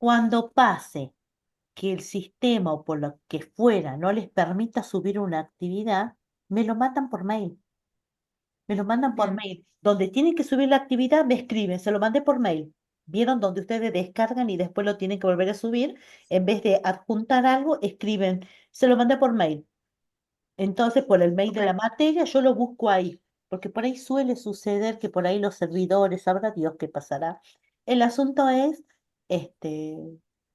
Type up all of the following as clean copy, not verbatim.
Cuando pase que el sistema o por lo que fuera no les permita subir una actividad, me lo mandan por mail. Me lo mandan por Bien, mail. Donde tienen que subir la actividad, me escriben, se lo mandé por mail. ¿Vieron donde ustedes descargan y después lo tienen que volver a subir? En vez de adjuntar algo, escriben, se lo mandé por mail. Entonces, por el mail de la ok. materia, yo lo busco ahí, porque por ahí suele suceder que por ahí los servidores, sabrá Dios qué pasará. El asunto es este,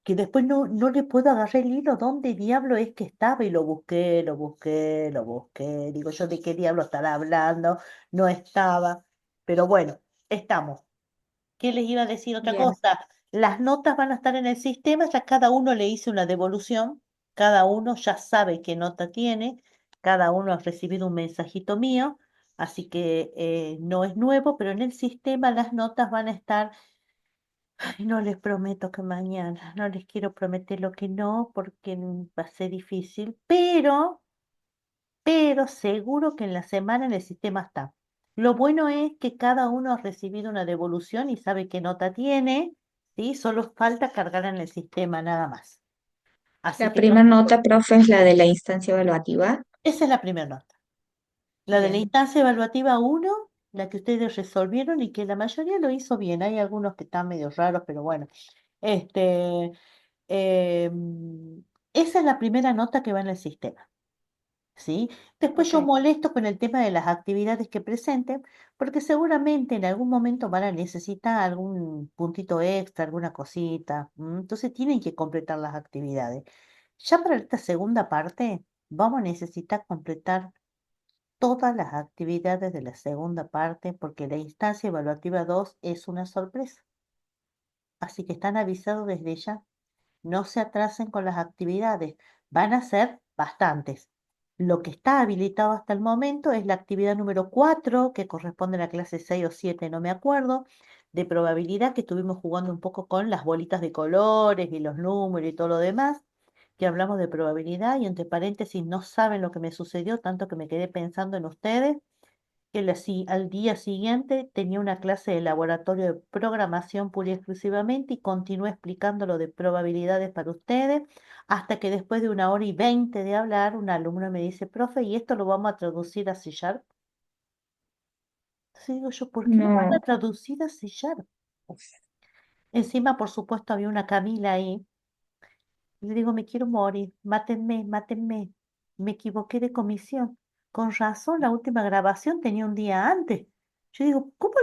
que después no le puedo agarrar el hilo dónde diablo es que estaba y lo busqué, lo busqué, lo busqué. Digo yo, ¿de qué diablo estará hablando? No estaba. Pero bueno, estamos. ¿Qué les iba a decir otra Bien, cosa? Las notas van a estar en el sistema, ya cada uno le hice una devolución, cada uno ya sabe qué nota tiene, cada uno ha recibido un mensajito mío, así que no es nuevo, pero en el sistema las notas van a estar, ay, no les prometo que mañana, no les quiero prometer lo que no, porque va a ser difícil, pero seguro que en la semana en el sistema está. Lo bueno es que cada uno ha recibido una devolución y sabe qué nota tiene, ¿sí? Solo falta cargar en el sistema nada más. Así la que no, primera nota, profe, es la de la instancia evaluativa. esa es la primera nota. La de la Bien, instancia evaluativa uno, la que ustedes resolvieron y que la mayoría lo hizo bien. Hay algunos que están medio raros, pero bueno. Este, esa es la primera nota que va en el sistema. ¿Sí? Después yo ok. molesto con el tema de las actividades que presenten, porque seguramente en algún momento van a necesitar algún puntito extra, alguna cosita. Entonces tienen que completar las actividades. Ya para esta segunda parte, vamos a necesitar completar todas las actividades de la segunda parte, porque la instancia evaluativa 2 es una sorpresa. Así que están avisados desde ya. No se atrasen con las actividades, van a ser bastantes. Lo que está habilitado hasta el momento es la actividad número 4, que corresponde a la clase 6 o 7, no me acuerdo, de probabilidad, que estuvimos jugando un poco con las bolitas de colores y los números y todo lo demás, que hablamos de probabilidad y entre paréntesis no saben lo que me sucedió, tanto que me quedé pensando en ustedes que al día siguiente tenía una clase de laboratorio de programación pura y exclusivamente y continué explicando lo de probabilidades para ustedes, hasta que después de 1 hora y 20 de hablar, un alumno me dice, profe, ¿y esto lo vamos a traducir a C Sharp? Entonces digo yo, ¿por qué lo van a No, traducir a C Sharp? Encima, por supuesto, había una Camila ahí. Y le digo, me quiero morir, mátenme, mátenme. Me equivoqué de comisión. Con razón, la última grabación tenía un día antes. Yo digo, ¿cómo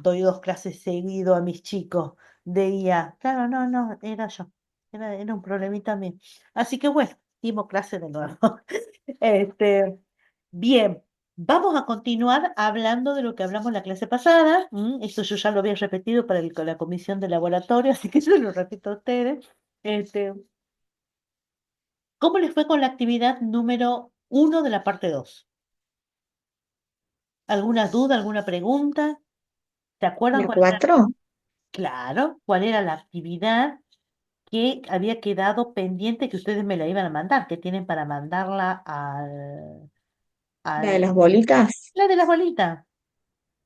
doy 2 clases seguido a mis chicos de IA? Claro, no, era yo. Era un problemita mío. Así que bueno, dimos clase de nuevo. Este, bien, vamos a continuar hablando de lo que hablamos la clase pasada. Esto yo ya lo había repetido para la comisión de laboratorio, así que yo lo repito a ustedes. Este, ¿Cómo les fue con la actividad número 1 de la parte 2? ¿Alguna duda, alguna pregunta? ¿Se acuerdan la cuál era? 4. Claro, cuál era la actividad que había quedado pendiente que ustedes me la iban a mandar, que tienen para mandarla La de al, las bolitas. la de las bolitas.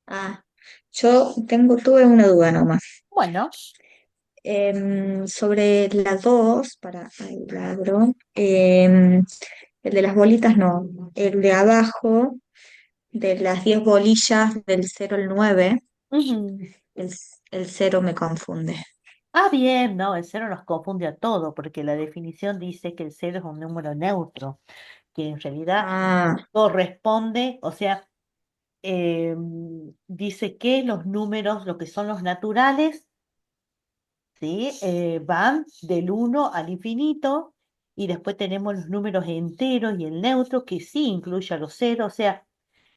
Ah, tuve una duda nomás. Bueno, Sobre la 2 ahí la abro. El de las bolitas no, el de abajo, de las 10 bolillas del 0 al 9, ujú. el, el 0 me confunde. Ah, bien, no, el cero nos confunde a todo, porque la definición dice que el cero es un número neutro, que en realidad Ah, corresponde, o sea, dice que los números, lo que son los naturales, ¿sí? Van del 1 al infinito y después tenemos los números enteros y el neutro que sí incluye a los ceros. O sea,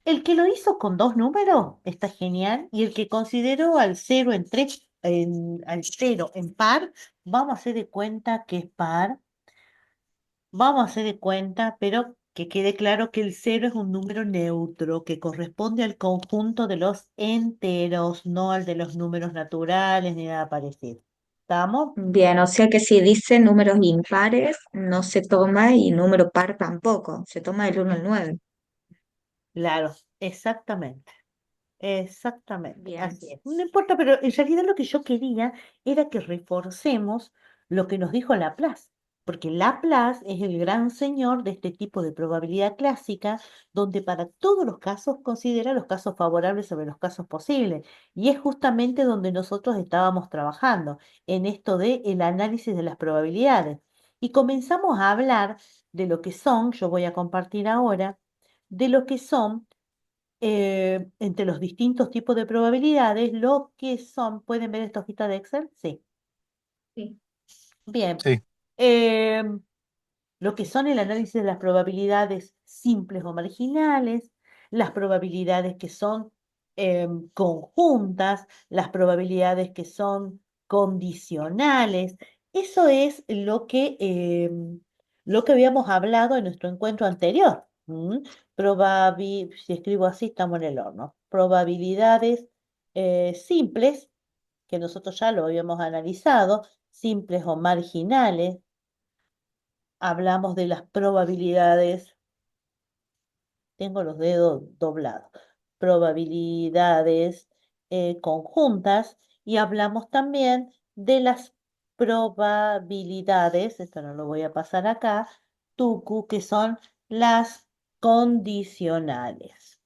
el que lo hizo con 2 números está genial y el que consideró al cero en par, vamos a hacer de cuenta que es par. Vamos a hacer de cuenta, pero que quede claro que el cero es un número neutro que corresponde al conjunto de los enteros, no al de los números naturales ni nada parecido. ¿Estamos? bien, o sea que si dice números impares, no se toma y número par tampoco, se toma del 1 al 9. Claro, exactamente. Exactamente, Bien, así es. No importa, pero en realidad lo que yo quería era que reforcemos lo que nos dijo Laplace, porque Laplace es el gran señor de este tipo de probabilidad clásica, donde para todos los casos considera los casos favorables sobre los casos posibles. Y es justamente donde nosotros estábamos trabajando, en esto de el análisis de las probabilidades. Y comenzamos a hablar de lo que son, yo voy a compartir ahora, de lo que son entre los distintos tipos de probabilidades, lo que son, ¿pueden ver esta hojita de Excel? Sí. Sí. Bien. Sí, Em, lo que son el análisis de las probabilidades simples o marginales, las probabilidades que son conjuntas, las probabilidades que son condicionales. Eso es lo que habíamos hablado en nuestro encuentro anterior. Si escribo así, estamos en el horno. Probabilidades simples, que nosotros ya lo habíamos analizado, simples o marginales. Hablamos de las probabilidades, tengo los dedos doblados, probabilidades conjuntas y hablamos también de las probabilidades, esto no lo voy a pasar acá, tucu, que son las condicionales.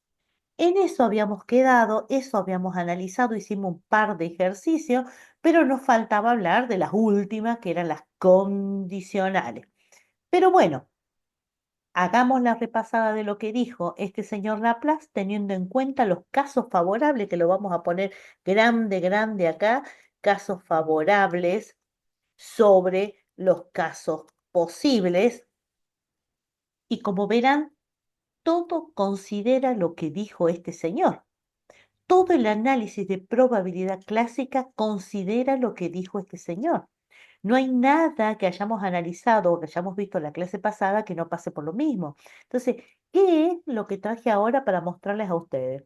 En eso habíamos quedado, eso habíamos analizado, hicimos un par de ejercicios, pero nos faltaba hablar de las últimas, que eran las condicionales. Pero bueno, hagamos la repasada de lo que dijo este señor Laplace, teniendo en cuenta los casos favorables, que lo vamos a poner grande, grande acá, casos favorables sobre los casos posibles. Y como verán, todo considera lo que dijo este señor. Todo el análisis de probabilidad clásica considera lo que dijo este señor. No hay nada que hayamos analizado o que hayamos visto en la clase pasada que no pase por lo mismo. Entonces, ¿qué es lo que traje ahora para mostrarles a ustedes?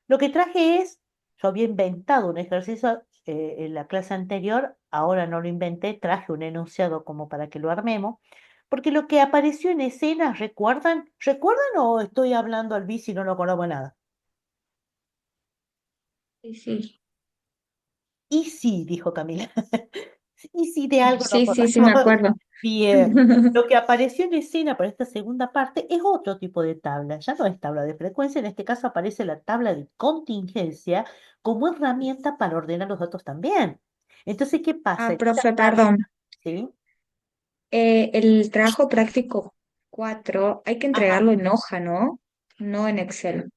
Lo que traje es, yo había inventado un ejercicio en la clase anterior, ahora no lo inventé, traje un enunciado como para que lo armemos, porque lo que apareció en escena, ¿recuerdan? ¿Recuerdan o estoy hablando al bici y no lo conozco nada? Sí, sí. Y sí, dijo Camila. Y sí, de algo nos Sí, sí, sí, me acordamos. acuerdo. Bien. Lo que apareció en escena para esta segunda parte es otro tipo de tabla. Ya no es tabla de frecuencia, en este caso aparece la tabla de contingencia como herramienta para ordenar los datos también. Entonces, ¿qué pasa? Ah, En esta profe, tabla, perdón. ¿sí? El trabajo práctico 4 hay que Ajá. entregarlo en hoja, ¿no? No en Excel.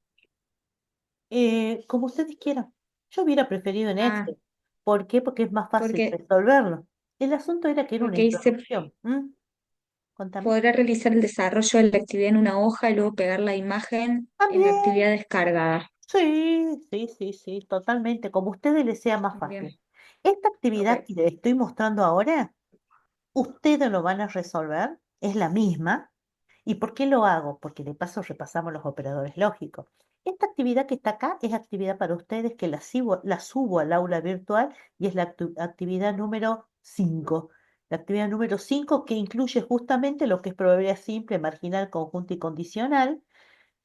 Como ustedes quieran. Yo hubiera preferido en Ah, Excel. ¿Por qué? Porque es más fácil porque, resolverlo. El asunto era que era una porque dice, introducción. ¿Mm? Contame. podrá realizar el desarrollo de la actividad en una hoja y luego pegar la imagen en la También. actividad descargada. Sí, sí, sí, sí, totalmente, como a ustedes les sea más fácil. Bien, Esta actividad ok. que les estoy mostrando ahora, ustedes lo van a resolver, es la misma. ¿Y por qué lo hago? Porque de paso repasamos los operadores lógicos. Esta actividad que está acá es actividad para ustedes que la subo al aula virtual y es la actividad número 5. La actividad número 5 que incluye justamente lo que es probabilidad simple, marginal, conjunta y condicional.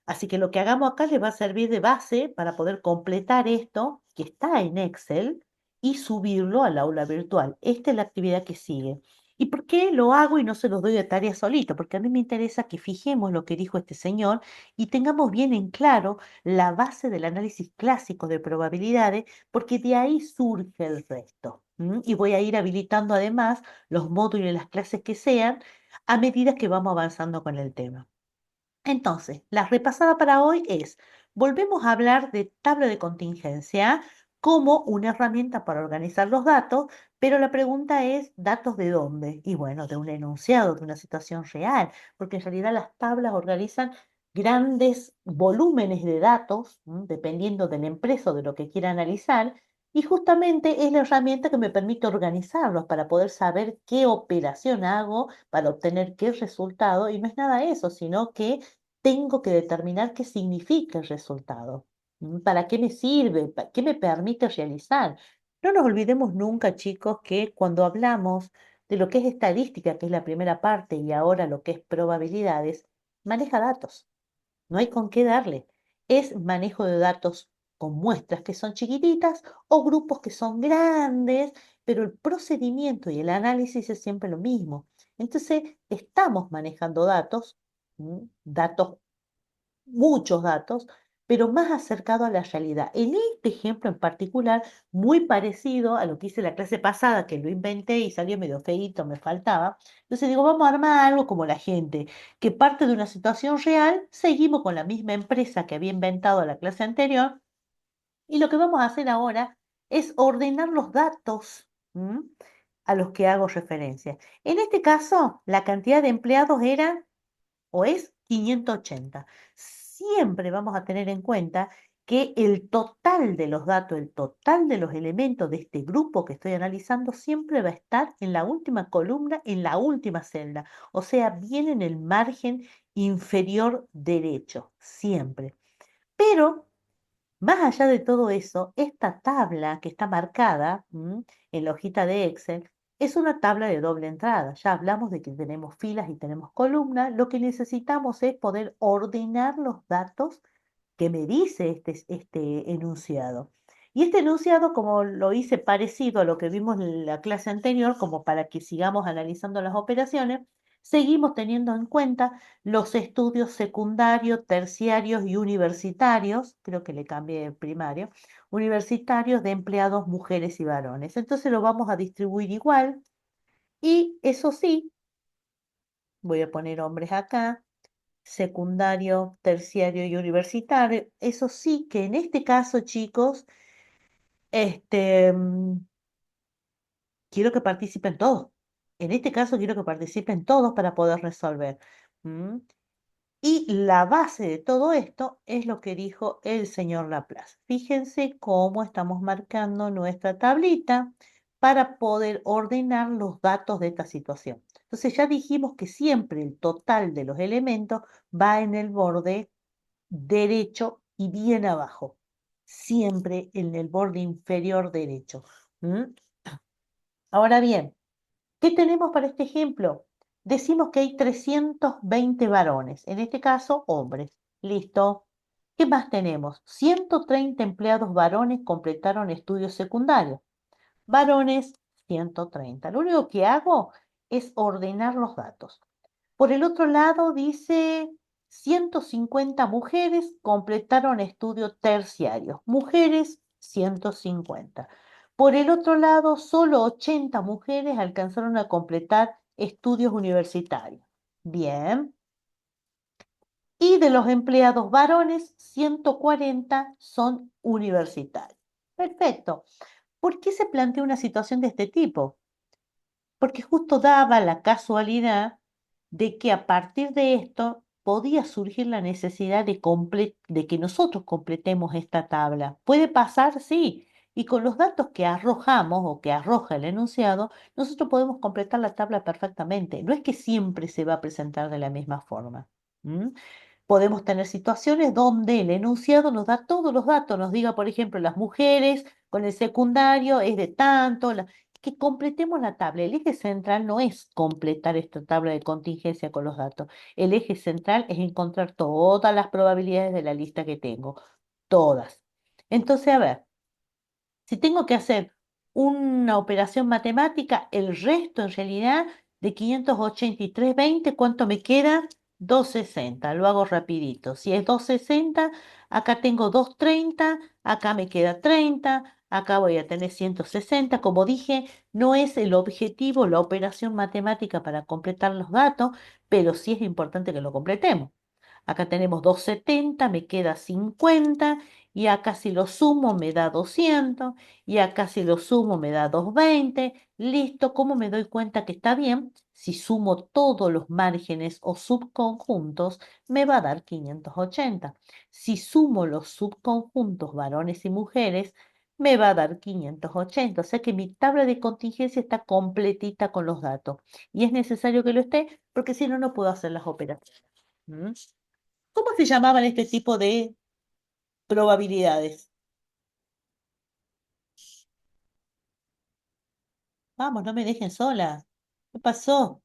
Así que lo que hagamos acá les va a servir de base para poder completar esto que está en Excel y subirlo al aula virtual. Esta es la actividad que sigue. ¿Y por qué lo hago y no se los doy de tarea solito? Porque a mí me interesa que fijemos lo que dijo este señor y tengamos bien en claro la base del análisis clásico de probabilidades, porque de ahí surge el resto. Y voy a ir habilitando además los módulos y las clases que sean a medida que vamos avanzando con el tema. Entonces, la repasada para hoy es, volvemos a hablar de tabla de contingencia como una herramienta para organizar los datos, pero la pregunta es, ¿datos de dónde? Y bueno, de un enunciado, de una situación real, porque en realidad las tablas organizan grandes volúmenes de datos, dependiendo de la empresa o de lo que quiera analizar, y justamente es la herramienta que me permite organizarlos para poder saber qué operación hago para obtener qué resultado, y no es nada eso, sino que tengo que determinar qué significa el resultado, para qué me sirve, qué me permite realizar. No nos olvidemos nunca, chicos, que cuando hablamos de lo que es estadística, que es la primera parte, y ahora lo que es probabilidades, maneja datos. No hay con qué darle. Es manejo de datos con muestras que son chiquititas o grupos que son grandes, pero el procedimiento y el análisis es siempre lo mismo. Entonces, estamos manejando datos, datos, muchos datos, pero más acercado a la realidad. En este ejemplo en particular, muy parecido a lo que hice la clase pasada, que lo inventé y salió medio feíto, me faltaba. Entonces digo, vamos a armar algo como la gente, que parte de una situación real, seguimos con la misma empresa que había inventado la clase anterior, y lo que vamos a hacer ahora es ordenar los datos, a los que hago referencia. En este caso, la cantidad de empleados era o es 580. Siempre vamos a tener en cuenta que el total de los datos, el total de los elementos de este grupo que estoy analizando siempre va a estar en la última columna, en la última celda, o sea, bien en el margen inferior derecho, siempre. Pero más allá de todo eso, esta tabla que está marcada, en la hojita de Excel es una tabla de doble entrada. Ya hablamos de que tenemos filas y tenemos columnas. Lo que necesitamos es poder ordenar los datos que me dice este enunciado. Y este enunciado, como lo hice parecido a lo que vimos en la clase anterior, como para que sigamos analizando las operaciones, seguimos teniendo en cuenta los estudios secundarios, terciarios y universitarios, creo que le cambié primario, universitarios de empleados mujeres y varones. Entonces lo vamos a distribuir igual y eso sí, voy a poner hombres acá, secundario, terciario y universitario. Eso sí que en este caso, chicos, este, quiero que participen todos. En este caso quiero que participen todos para poder resolver. ¿M? Y la base de todo esto es lo que dijo el señor Laplace. Fíjense cómo estamos marcando nuestra tablita para poder ordenar los datos de esta situación. Entonces ya dijimos que siempre el total de los elementos va en el borde derecho y bien abajo, siempre en el borde inferior derecho. ¿M? Ahora bien, ¿qué tenemos para este ejemplo? Decimos que hay 320 varones, en este caso hombres. Listo. ¿Qué más tenemos? 130 empleados varones completaron estudios secundarios. Varones, 130. Lo único que hago es ordenar los datos. Por el otro lado, dice 150 mujeres completaron estudios terciarios. Mujeres, 150. Por el otro lado, solo 80 mujeres alcanzaron a completar estudios universitarios. Bien. Y de los empleados varones, 140 son universitarios. Perfecto. ¿Por qué se plantea una situación de este tipo? Porque justo daba la casualidad de que a partir de esto podía surgir la necesidad de que nosotros completemos esta tabla. ¿Puede pasar? Sí. Y con los datos que arrojamos o que arroja el enunciado, nosotros podemos completar la tabla perfectamente. No es que siempre se va a presentar de la misma forma. ¿M? Podemos tener situaciones donde el enunciado nos da todos los datos, nos diga, por ejemplo, las mujeres con el secundario es de tanto, que completemos la tabla. El eje central no es completar esta tabla de contingencia con los datos. El eje central es encontrar todas las probabilidades de la lista que tengo, todas. Entonces, a ver. Si tengo que hacer una operación matemática, el resto en realidad de 583,20, ¿cuánto me queda? 260. Lo hago rapidito. Si es 260, acá tengo 230, acá me queda 30, acá voy a tener 160. Como dije, no es el objetivo la operación matemática para completar los datos, pero sí es importante que lo completemos. Acá tenemos 270, me queda 50, y acá si lo sumo me da 200, y acá si lo sumo me da 220. Listo, ¿cómo me doy cuenta que está bien? Si sumo todos los márgenes o subconjuntos, me va a dar 580. Si sumo los subconjuntos varones y mujeres, me va a dar 580. O sea que mi tabla de contingencia está completita con los datos. Y es necesario que lo esté porque si no, no puedo hacer las operaciones. ¿Mm? ¿Cómo se llamaban este tipo de probabilidades? Vamos, no me dejen sola. ¿Qué pasó?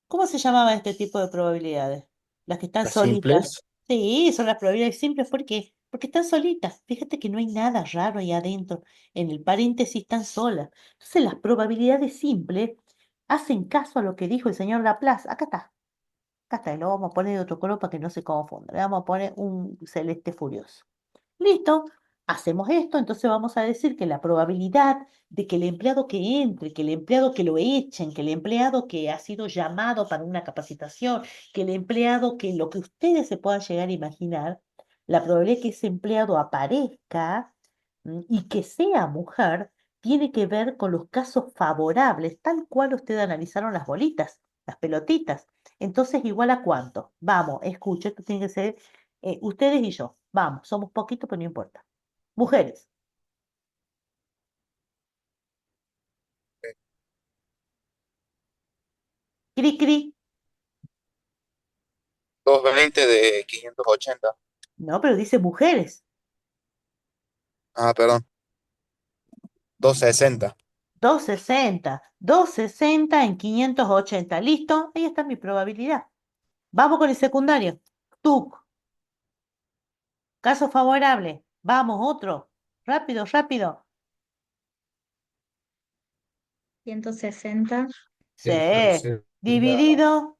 ¿Cómo se llamaba este tipo de probabilidades? Las que están Las solitas. simples, Sí, son las probabilidades simples. ¿Por qué? porque están solitas. Fíjate que no hay nada raro ahí adentro. En el paréntesis están solas. Entonces las probabilidades simples hacen caso a lo que dijo el señor Laplace. Acá está. Acá está. Y lo vamos a poner de otro color para que no se confunda. Le vamos a poner un celeste furioso. Listo, hacemos esto, entonces vamos a decir que la probabilidad de que el empleado que entre, que el empleado que lo echen, que el empleado que ha sido llamado para una capacitación, que el empleado que lo que ustedes se puedan llegar a imaginar, la probabilidad de que ese empleado aparezca y que sea mujer, tiene que ver con los casos favorables, tal cual ustedes analizaron las bolitas, las pelotitas. Entonces, ¿igual a cuánto? Vamos, escucha, esto tiene que ser ustedes y yo, vamos, somos poquitos, pero no importa. Mujeres, cri cri, 220 de 580. no, pero dice mujeres, Ah, perdón. 260. 260 en 580, ¿listo? Ahí está mi probabilidad. Vamos con el secundario. TUC, caso favorable. Vamos, otro. Rápido, rápido. 160. Sí, dividido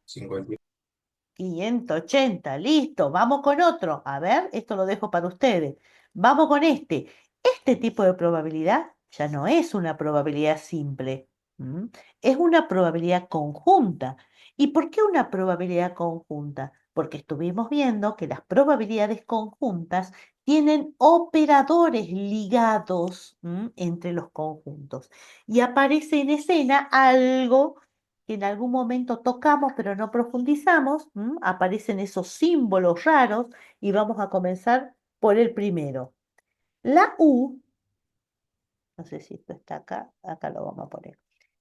580, listo, vamos con otro. A ver, esto lo dejo para ustedes. Vamos con este. Este tipo de probabilidad ya no es una probabilidad simple, ¿m? Es una probabilidad conjunta. ¿Y por qué una probabilidad conjunta? Porque estuvimos viendo que las probabilidades conjuntas tienen operadores ligados, entre los conjuntos. Y aparece en escena algo que en algún momento tocamos pero no profundizamos, aparecen esos símbolos raros y vamos a comenzar por el primero. La U, no sé si esto está acá, acá lo vamos a poner.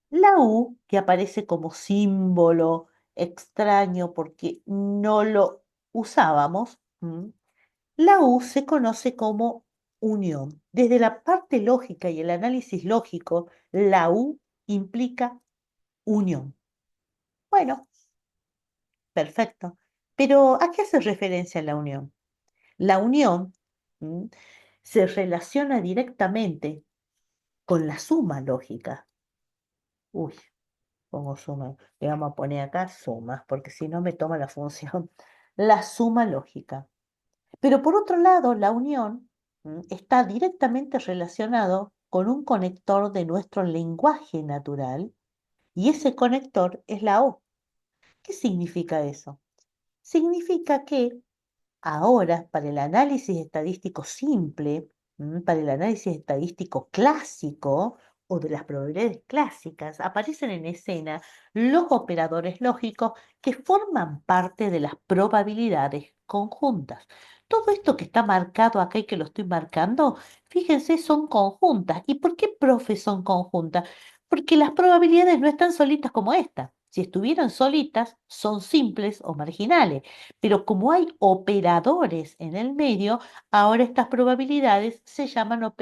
La U, que aparece como símbolo extraño porque no lo usábamos, la U se conoce como unión. Desde la parte lógica y el análisis lógico, la U implica unión. Bueno, perfecto. Pero ¿a qué hace referencia la unión? La unión ¿m? Se relaciona directamente con la suma lógica. Uy, pongo suma. Le vamos a poner acá sumas, porque si no me toma la función. La suma lógica. Pero por otro lado, la unión está directamente relacionado con un conector de nuestro lenguaje natural y ese conector es la O. ¿Qué significa eso? Significa que ahora, para el análisis estadístico simple, para el análisis estadístico clásico o de las probabilidades clásicas, aparecen en escena los operadores lógicos que forman parte de las probabilidades conjuntas. Todo esto que está marcado acá y que lo estoy marcando, fíjense, son conjuntas. ¿Y por qué, profe, son conjuntas? Porque las probabilidades no están solitas como esta. Si estuvieran solitas, son simples o marginales. Pero como hay operadores en el medio, ahora estas probabilidades se llaman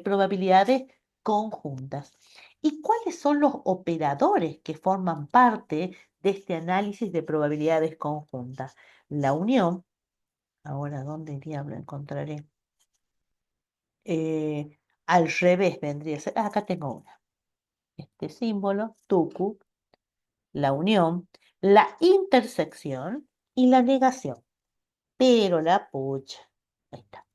probabilidades conjuntas. ¿Y cuáles son los operadores que forman parte de este análisis de probabilidades conjuntas? La unión, ahora, ¿dónde diablo encontraré? Al revés vendría a ser, acá tengo una. Este símbolo, tucu, la unión, la intersección y la negación. Pero la pucha. Ahí está.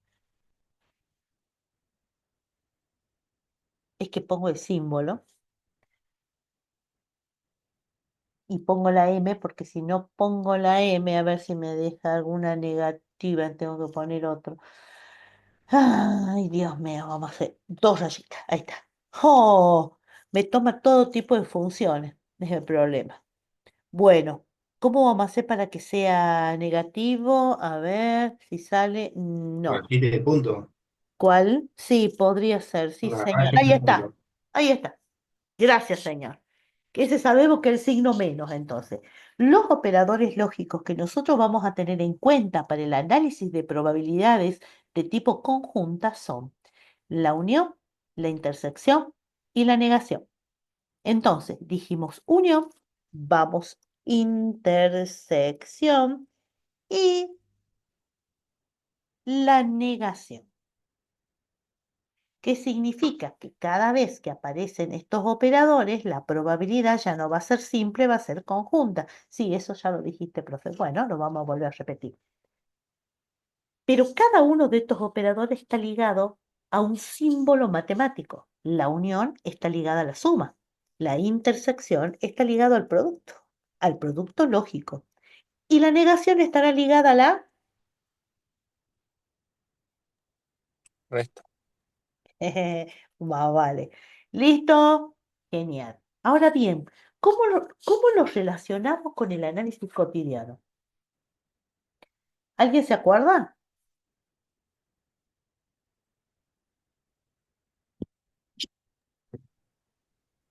Es que pongo el símbolo y pongo la M porque si no pongo la M, a ver si me deja alguna negativa, tengo que poner otro. Ay, Dios mío, vamos a hacer dos rayitas. Ahí está. ¡Oh! Me toma todo tipo de funciones. Es el problema. Bueno, ¿cómo vamos a hacer para que sea negativo? A ver si sale. No. Repite el punto. ¿Cuál? Sí, podría ser. Sí, Una señor. raya y Ahí un está. punto. Ahí está. Gracias, señor. Que ese sabemos que es el signo menos, entonces. Los operadores lógicos que nosotros vamos a tener en cuenta para el análisis de probabilidades de tipo conjunta son la unión, la intersección y la negación. Entonces, dijimos unión, vamos intersección y la negación. ¿Qué significa? Que cada vez que aparecen estos operadores, la probabilidad ya no va a ser simple, va a ser conjunta. Sí, eso ya lo dijiste, profe. Bueno, lo vamos a volver a repetir. Pero cada uno de estos operadores está ligado a un símbolo matemático. La unión está ligada a la suma. La intersección está ligada al producto lógico. Y la negación estará ligada a la... Resta. Más vale. ¿Listo? Genial. Ahora bien, ¿cómo los relacionamos con el análisis cotidiano? ¿Alguien se acuerda?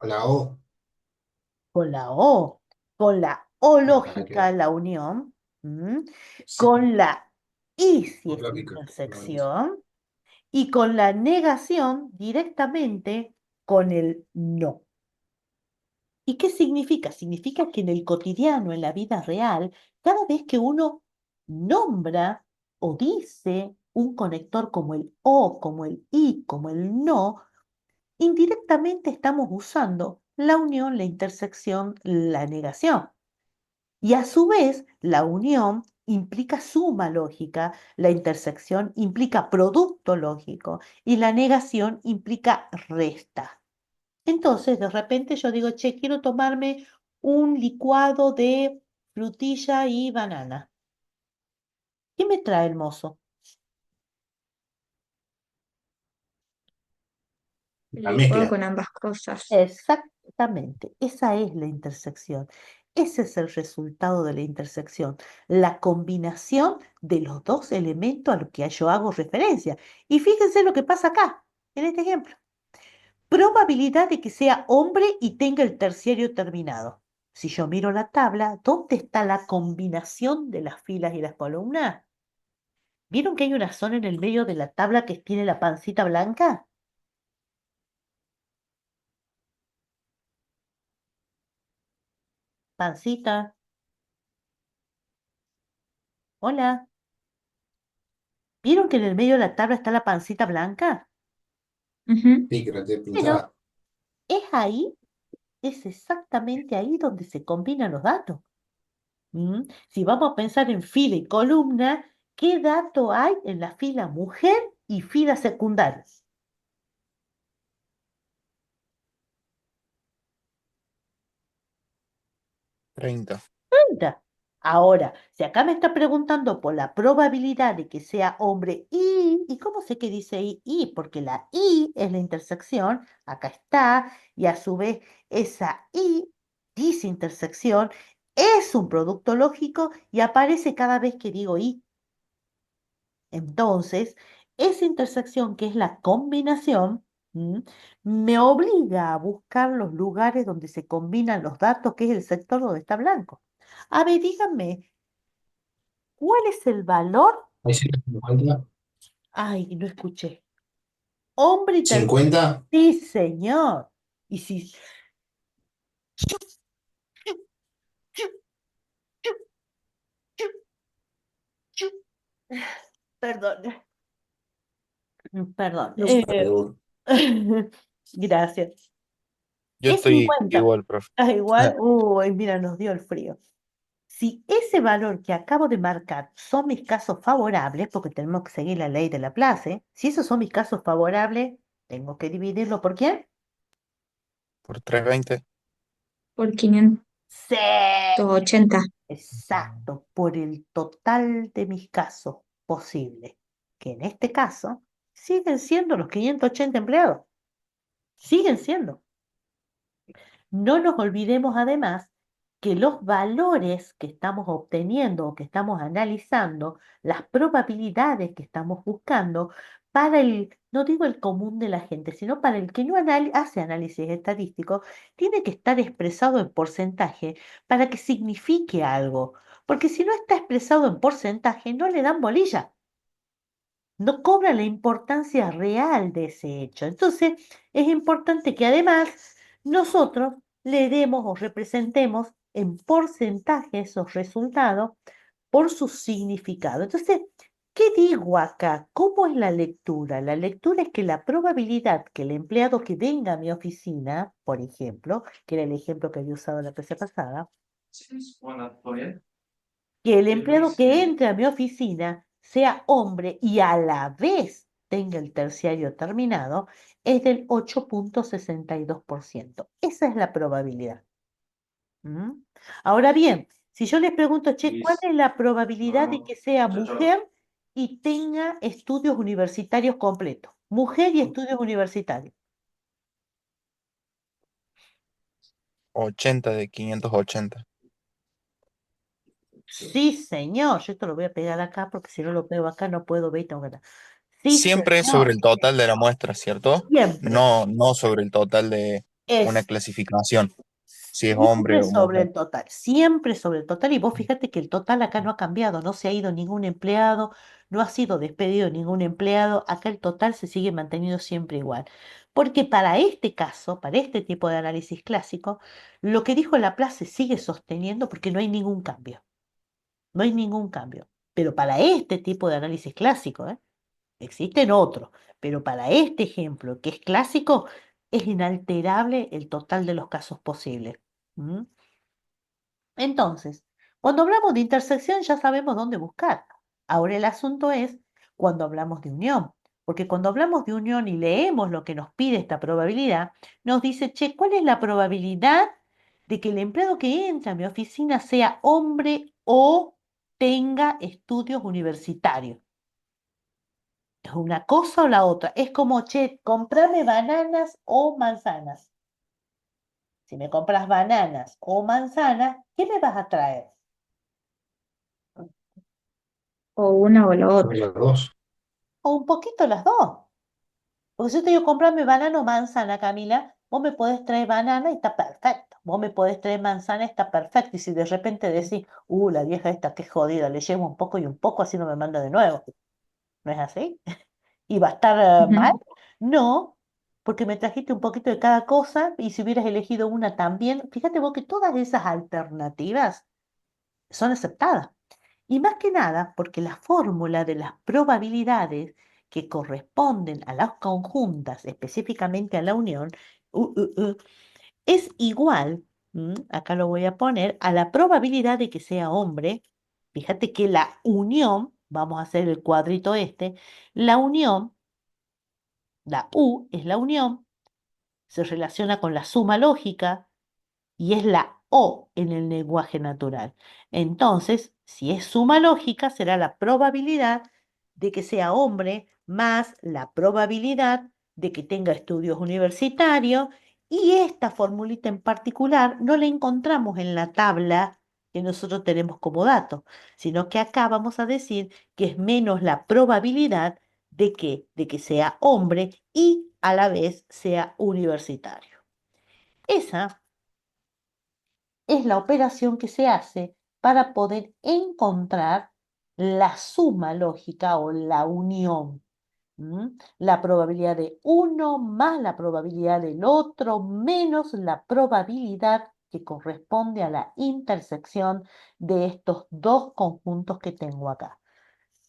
La O, Con la O, con la O nada que lógica, ver. la unión, ¿m? Sí, Con la I si por es lógica, obviamente. intersección, y con la negación directamente con el no. ¿Y qué significa? Significa que en el cotidiano, en la vida real, cada vez que uno nombra o dice un conector como el o, como el y, como el no, indirectamente estamos usando la unión, la intersección, la negación. Y a su vez, la unión implica suma lógica, la intersección implica producto lógico y la negación implica resta. Entonces, de repente yo digo, che, quiero tomarme un licuado de frutilla y banana. ¿Qué me trae el mozo? El La licuado mezcla. con ambas cosas. Exactamente, esa es la intersección. Ese es el resultado de la intersección, la combinación de los dos elementos a los que yo hago referencia. Y fíjense lo que pasa acá, en este ejemplo. Probabilidad de que sea hombre y tenga el terciario terminado. Si yo miro la tabla, ¿dónde está la combinación de las filas y las columnas? ¿Vieron que hay una zona en el medio de la tabla que tiene la pancita blanca? Pancita, hola. ¿Vieron que en el medio de la tabla está la pancita blanca? Ujú. Sí, que no te Bueno, pinchaba. es ahí, es exactamente ahí donde se combinan los datos. ¿Mm? Si vamos a pensar en fila y columna, ¿qué dato hay en la fila mujer y fila secundaria? 30. 30. Ahora, si acá me está preguntando por la probabilidad de que sea hombre ¿y cómo sé que dice y? Porque la y es la intersección, acá está, y a su vez esa y dice intersección, es un producto lógico y aparece cada vez que digo y. Entonces, esa intersección que es la combinación, ¿m? Me obliga a buscar los lugares donde se combinan los datos, que es el sector donde está blanco. A ver, díganme, ¿cuál es el valor? Ahí 150. Ay, no escuché. Hombre y tercero. 50. Sí, señor. Y si... Perdón, perdón. No se pregunta. Gracias. Yo Es estoy 50. igual, profe. Ah, igual. Uy, mira, nos dio el frío. Si ese valor que acabo de marcar son mis casos favorables, porque tenemos que seguir la ley de Laplace, si esos son mis casos favorables, tengo que dividirlo por quién. Por 320. Por 580. Sí, exacto, por el total de mis casos posibles, que en este caso siguen siendo los 580 empleados, siguen siendo. No nos olvidemos además que los valores que estamos obteniendo o que estamos analizando, las probabilidades que estamos buscando, para el, no digo el común de la gente, sino para el que no hace análisis estadístico, tiene que estar expresado en porcentaje para que signifique algo. Porque si no está expresado en porcentaje, no le dan bolilla, no cobra la importancia real de ese hecho. Entonces, es importante que además nosotros le demos o representemos en porcentaje esos resultados por su significado. Entonces, ¿Qué digo acá? ¿Cómo es la lectura? La lectura es que la probabilidad que el empleado que venga a mi oficina, por ejemplo, que era el ejemplo que había usado la clase pasada, que el empleado que entre a mi oficina sea hombre y a la vez tenga el terciario terminado, es del 8,62%. Esa es la probabilidad. ¿Mm? Ahora bien, si yo les pregunto, che, ¿cuál es la probabilidad de que sea mujer y tenga estudios universitarios completos? Mujer y estudios universitarios. 80 de 580. Sí, señor. Yo esto lo voy a pegar acá porque si no lo pego acá no puedo ver y tengo que dar. Sí, Siempre es sobre señor. el total de la muestra, ¿cierto? Siempre. No sobre el total de una Es clasificación, si es hombre siempre o sobre mujer. el total, siempre sobre el total. Y vos fíjate que el total acá no ha cambiado, no se ha ido ningún empleado, no ha sido despedido ningún empleado, acá el total se sigue manteniendo siempre igual. Porque para este caso, para este tipo de análisis clásico, lo que dijo Laplace se sigue sosteniendo porque no hay ningún cambio, no hay ningún cambio. Pero para este tipo de análisis clásico, existen otros, pero para este ejemplo, que es clásico, es inalterable el total de los casos posibles. ¿Mm? Entonces, cuando hablamos de intersección ya sabemos dónde buscar. Ahora el asunto es cuando hablamos de unión, porque cuando hablamos de unión y leemos lo que nos pide esta probabilidad, nos dice, che, ¿cuál es la probabilidad de que el empleado que entra a mi oficina sea hombre o tenga estudios universitarios? ¿Es una cosa o la otra? Es como, che, comprame bananas o manzanas. Si me compras bananas o manzanas, ¿qué me vas a traer? O una o la otra. Las dos. O un poquito las dos. Porque si yo te digo, comprame banana o manzana, Camila, vos me podés traer banana y está perfecto. Vos me podés traer manzana y está perfecto. Y si de repente decís, la vieja esta, qué jodida, le llevo un poco y un poco, así no me manda de nuevo. ¿No es así? ¿Y va a estar mal? Ujú. No, porque me trajiste un poquito de cada cosa y si hubieras elegido una también, fíjate vos que todas esas alternativas son aceptadas. Y más que nada, porque la fórmula de las probabilidades que corresponden a las conjuntas, específicamente a la unión, es igual, acá lo voy a poner, a la probabilidad de que sea hombre. Fíjate que la unión, vamos a hacer el cuadrito este, la unión, la U es la unión, se relaciona con la suma lógica, y es la O en el lenguaje natural. Entonces, si es suma lógica, será la probabilidad de que sea hombre más la probabilidad de que tenga estudios universitarios. Y esta formulita en particular no la encontramos en la tabla que nosotros tenemos como dato, sino que acá vamos a decir que es menos la probabilidad de que sea hombre y a la vez sea universitario. Esa es la operación que se hace para poder encontrar la suma lógica o la unión. La probabilidad de uno más la probabilidad del otro menos la probabilidad que corresponde a la intersección de estos dos conjuntos que tengo acá.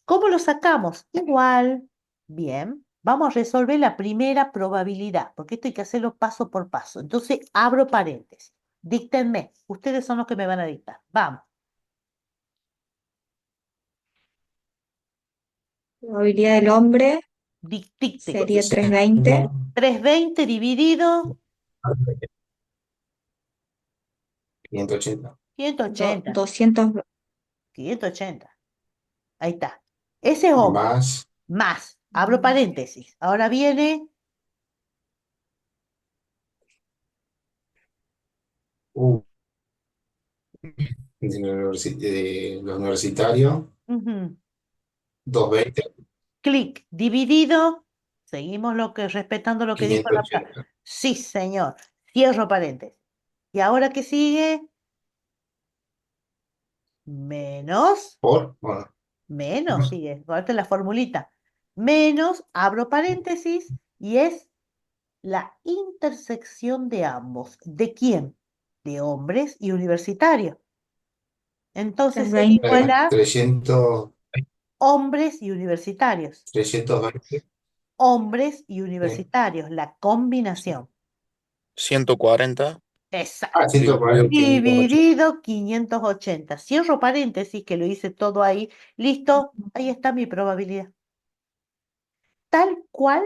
¿Cómo lo sacamos? Igual, bien, vamos a resolver la primera probabilidad, porque esto hay que hacerlo paso por paso. Entonces, abro paréntesis. Díctenme, ustedes son los que me van a dictar. Vamos, La probabilidad del hombre dicten. sería 320. 320 dividido 580. 180. 200. 580. Ahí está. Ese es hombre. Más, Más. Abro paréntesis. Ahora viene. uh, los universitarios, Ujú, 220, clic. Dividido. Seguimos respetando lo que dijo la. 580. Sí, señor. Cierro paréntesis. ¿Y ahora qué sigue? Menos. Bueno, Menos sigue. Guardate la formulita. Menos. Abro paréntesis. Y es la intersección de ambos. ¿De quién? De hombres y universitarios. Entonces es 320. igual a 300, hombres y universitarios. 320. Hombres y Sí. universitarios, la combinación. 140. Exacto. Ah, 140, 580. Dividido 580. Cierro paréntesis, que lo hice todo ahí. Listo, ahí está mi probabilidad. Tal cual,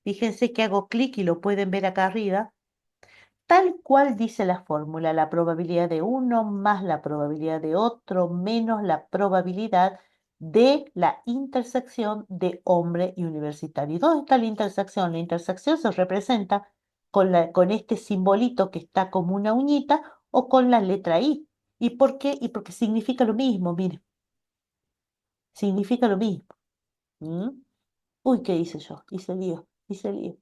fíjense que hago clic y lo pueden ver acá arriba. Tal cual dice la fórmula, la probabilidad de uno más la probabilidad de otro menos la probabilidad de la intersección de hombre y universitario. ¿Y dónde está la intersección? La intersección se representa con este simbolito que está como una uñita o con la letra I. ¿Y por qué? Y porque significa lo mismo, mire. Significa lo mismo. ¿Mm? Uy, ¿qué hice yo? Hice lío, hice lío.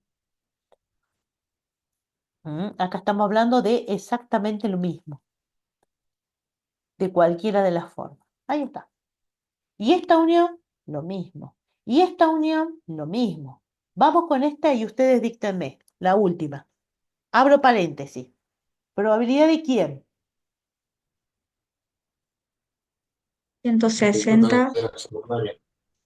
Acá estamos hablando de exactamente lo mismo, de cualquiera de las formas. Ahí está. Y esta unión, lo mismo. Y esta unión, lo mismo. Vamos con esta y ustedes díctenme. La última. Abro paréntesis. ¿Probabilidad de quién? 160 De la secundaria.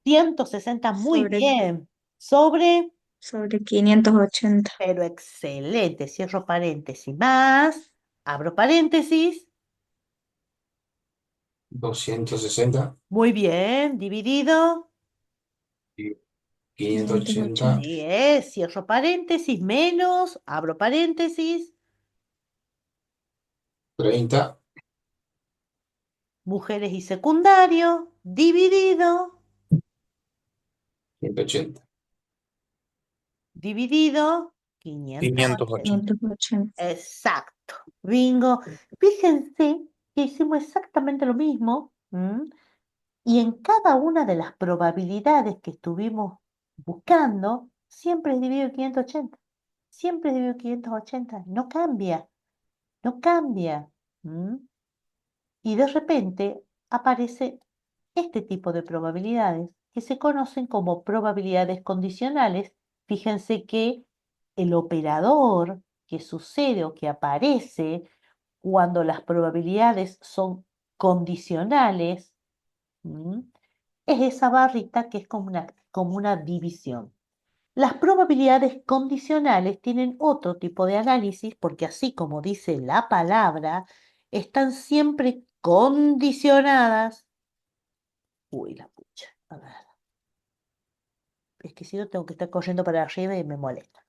160, muy sobre, bien. Sobre, sobre 580. pero excelente. Cierro paréntesis. Más, abro paréntesis. 260 Muy bien. Dividido. y 580. 580, Sí, es. Cierro paréntesis. Menos, abro paréntesis. 30, Mujeres y secundario. Dividido. 180. Dividido 580. 580. 580. Exacto. Bingo. Fíjense que hicimos exactamente lo mismo. Y en cada una de las probabilidades que estuvimos buscando, siempre es dividido 580. Siempre es dividido 580. No cambia. No cambia. ¿m? Y de repente aparece este tipo de probabilidades que se conocen como probabilidades condicionales. Fíjense que el operador que sucede o que aparece cuando las probabilidades son condicionales, ¿m? Es esa barrita que es como una división. Las probabilidades condicionales tienen otro tipo de análisis porque así como dice la palabra, están siempre condicionadas. Uy, la pucha. A ver. Es que si no tengo que estar corriendo para arriba y me molesta.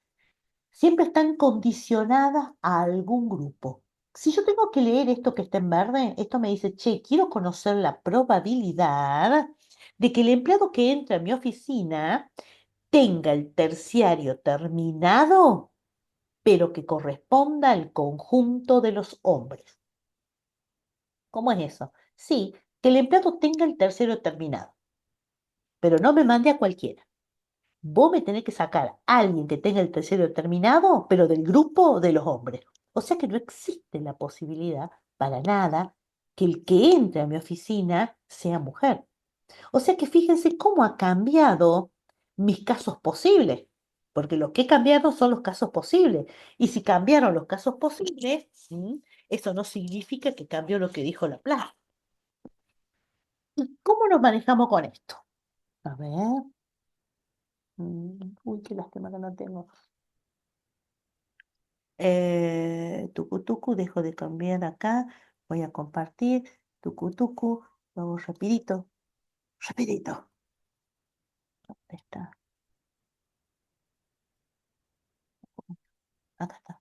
Siempre están condicionadas a algún grupo. Si yo tengo que leer esto que está en verde, esto me dice, che, quiero conocer la probabilidad de que el empleado que entra a mi oficina tenga el terciario terminado, pero que corresponda al conjunto de los hombres. ¿Cómo es eso? Sí, que el empleado tenga el terciario terminado, pero no me mande a cualquiera. Vos me tenés que sacar a alguien que tenga el tercero terminado, pero del grupo de los hombres. O sea que no existe la posibilidad para nada que el que entre a mi oficina sea mujer. O sea que fíjense cómo ha cambiado mis casos posibles, porque lo que he cambiado son los casos posibles. Y si cambiaron los casos posibles, eso no significa que cambió lo que dijo Laplace. ¿Y cómo nos manejamos con esto? A ver. Uy, qué lástima que no tengo. Tucu tucu, dejo de cambiar acá. Voy a compartir. Tucu tucu. Vamos rapidito. Rapidito. ¿Dónde está? Acá está.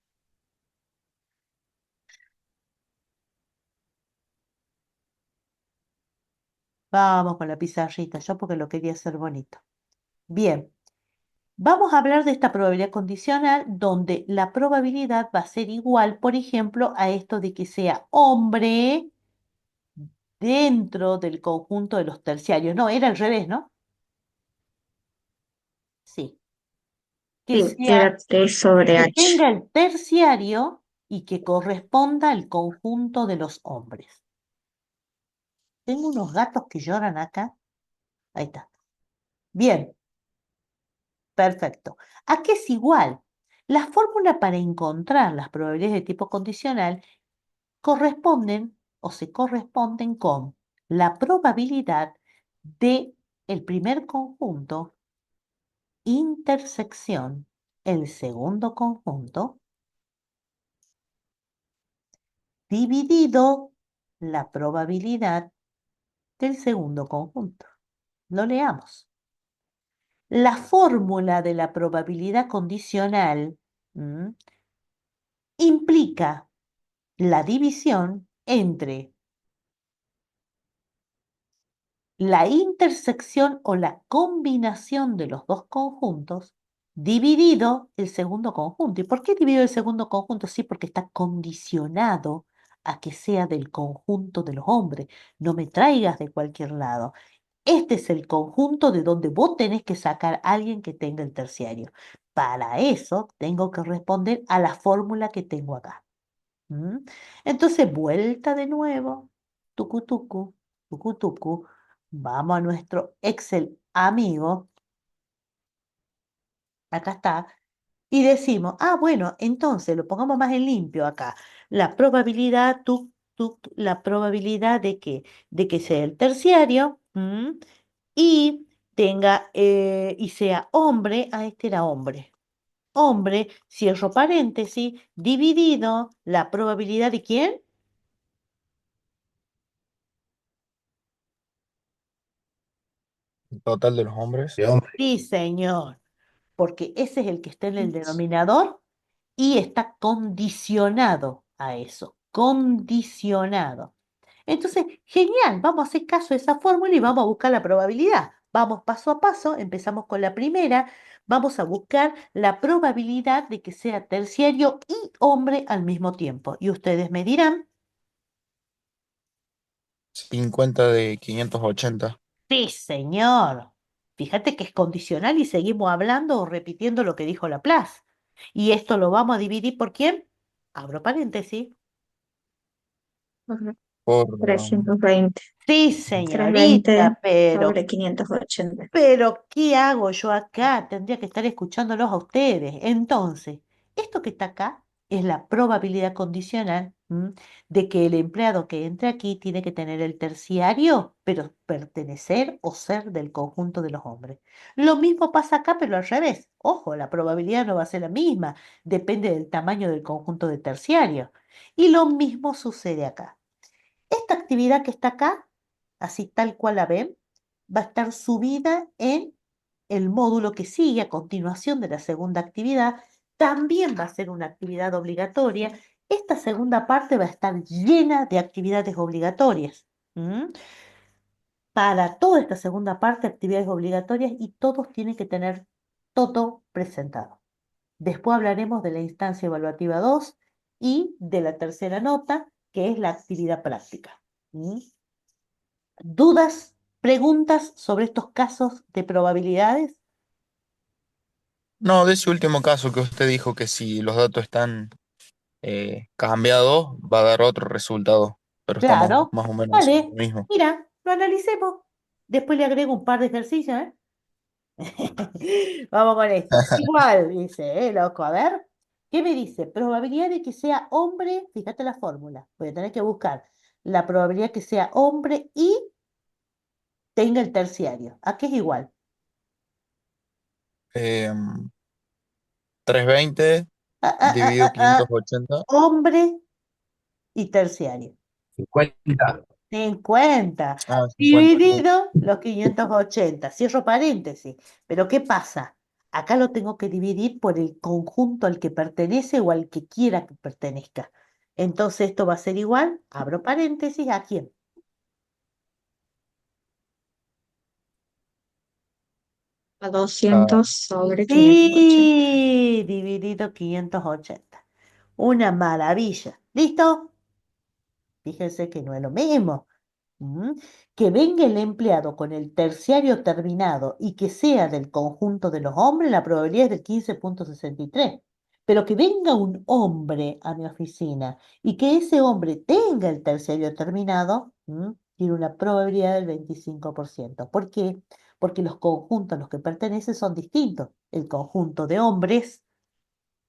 Vamos con la pizarrita. Yo porque lo quería hacer bonito. Bien. Vamos a hablar de esta probabilidad condicional donde la probabilidad va a ser igual, por ejemplo, a esto de que sea hombre dentro del conjunto de los terciarios. No, era al revés, ¿no? Sí. Que Sí, sea era T sobre que H. tenga el terciario y que corresponda al conjunto de los hombres. Tengo unos gatos que lloran acá. Ahí está. Bien, perfecto. ¿A qué es igual? La fórmula para encontrar las probabilidades de tipo condicional corresponden o se corresponden con la probabilidad de el primer conjunto, intersección, el segundo conjunto, dividido la probabilidad del segundo conjunto. Lo leamos. La fórmula de la probabilidad condicional implica la división entre la intersección o la combinación de los dos conjuntos dividido el segundo conjunto. ¿Y por qué dividido el segundo conjunto? Sí, porque está condicionado a que sea del conjunto de los hombres. No me traigas de cualquier lado. Este es el conjunto de donde vos tenés que sacar a alguien que tenga el terciario. Para eso tengo que responder a la fórmula que tengo acá. ¿Mm? Entonces, vuelta de nuevo, tucu tucu, tucu tucu, vamos a nuestro Excel amigo, acá está, y decimos, bueno, entonces lo pongamos más en limpio acá. La probabilidad, la probabilidad de que sea el terciario, y tenga, y sea hombre, este era hombre. Hombre, cierro paréntesis, dividido la probabilidad de quién. El total de los hombres. De hombre. Sí, señor, porque ese es el que está en el denominador y está condicionado a eso, condicionado. Entonces, genial, vamos a hacer caso a esa fórmula y vamos a buscar la probabilidad. Vamos paso a paso, empezamos con la primera, vamos a buscar la probabilidad de que sea terciario y hombre al mismo tiempo. Y ustedes me dirán, 50 de 580. sí, señor. Fíjate que es condicional y seguimos hablando o repitiendo lo que dijo Laplace. Y esto lo vamos a dividir por quién. Abro paréntesis. Por 320. Sí, 320 señorita, pero sobre 580. Pero, ¿qué hago yo acá? Tendría que estar escuchándolos a ustedes. Entonces, esto que está acá es la probabilidad condicional de que el empleado que entre aquí tiene que tener el terciario, pero pertenecer o ser del conjunto de los hombres. Lo mismo pasa acá, pero al revés. Ojo, la probabilidad no va a ser la misma, depende del tamaño del conjunto de terciario. Y lo mismo sucede acá. Esta actividad que está acá, así tal cual la ven, va a estar subida en el módulo que sigue a continuación de la segunda actividad. También va a ser una actividad obligatoria. Esta segunda parte va a estar llena de actividades obligatorias. Para toda esta segunda parte, actividades obligatorias y todos tienen que tener todo presentado. Después hablaremos de la instancia evaluativa 2 y de la tercera nota, que es la actividad práctica. ¿Mm? ¿Dudas, preguntas sobre estos casos de probabilidades? No, de ese último caso que usted dijo que si los datos están cambiados, va a dar otro resultado, pero estamos Claro. más o menos haciendo Vale, lo mismo. mira, lo analicemos. Después le agrego un par de ejercicios, ¿eh? Vamos con esto. Igual, dice, loco, a ver. ¿Qué me dice? Probabilidad de que sea hombre, fíjate la fórmula, voy a tener que buscar la probabilidad que sea hombre y tenga el terciario. ¿A qué es igual? Em, 320 Ah, ah, ah, dividido ah, ah. 580. Hombre y terciario. 50. 50. 50 ¿No? dividido los 580. Cierro paréntesis. Pero ¿qué pasa? Acá lo tengo que dividir por el conjunto al que pertenece o al que quiera que pertenezca. Entonces esto va a ser igual, abro paréntesis, ¿a quién? A Ah, 200 sobre 580. Sí, dividido 580. Una maravilla. ¿Listo? Fíjense que no es lo mismo. ¿Mm? Que venga el empleado con el terciario terminado y que sea del conjunto de los hombres, la probabilidad es del 15,63. Pero que venga un hombre a mi oficina y que ese hombre tenga el terciario terminado, tiene una probabilidad del 25%. ¿Por qué? Porque los conjuntos a los que pertenece son distintos. El conjunto de hombres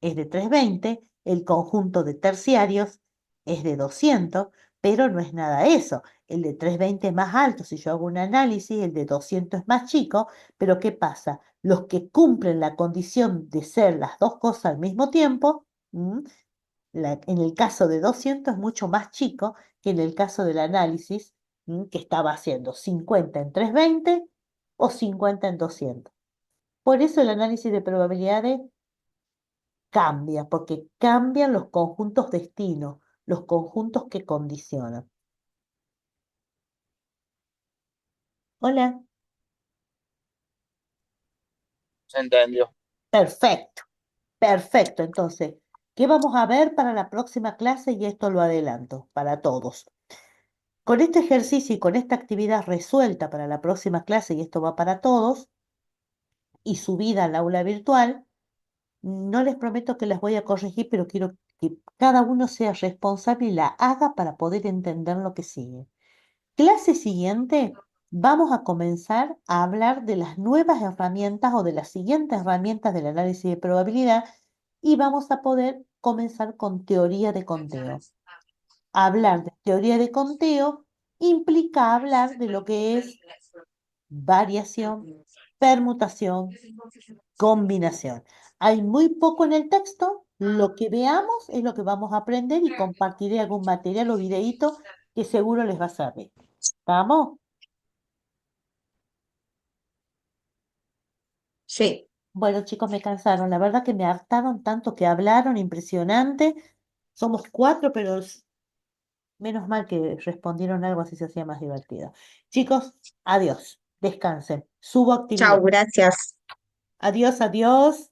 es de 320, el conjunto de terciarios es de 200, pero no es nada eso. El de 320 es más alto, si yo hago un análisis, el de 200 es más chico, pero ¿qué pasa? Los que cumplen la condición de ser las dos cosas al mismo tiempo, en el caso de 200 es mucho más chico que en el caso del análisis, que estaba haciendo 50 en 320 o 50 en 200. Por eso el análisis de probabilidades cambia, porque cambian los conjuntos destino, los conjuntos que condicionan. Hola, Se entendió. perfecto, perfecto. Entonces, ¿qué vamos a ver para la próxima clase? Y esto lo adelanto para todos. Con este ejercicio y con esta actividad resuelta para la próxima clase, y esto va para todos, y subida al aula virtual, no les prometo que las voy a corregir, pero quiero que cada uno sea responsable y la haga para poder entender lo que sigue. Clase siguiente, vamos a comenzar a hablar de las nuevas herramientas o de las siguientes herramientas del análisis de probabilidad y vamos a poder comenzar con teoría de conteo. Hablar de teoría de conteo implica hablar de lo que es variación, permutación, combinación. Hay muy poco en el texto, lo que veamos es lo que vamos a aprender y compartiré algún material o videíto que seguro les va a servir. ¿Vamos? Sí. Bueno, chicos, me cansaron. La verdad que me hartaron tanto que hablaron, impresionante. Somos cuatro, pero menos mal que respondieron algo así se hacía más divertido. Chicos, adiós. Descansen. Subo actividad. Chau, gracias. Adiós, adiós.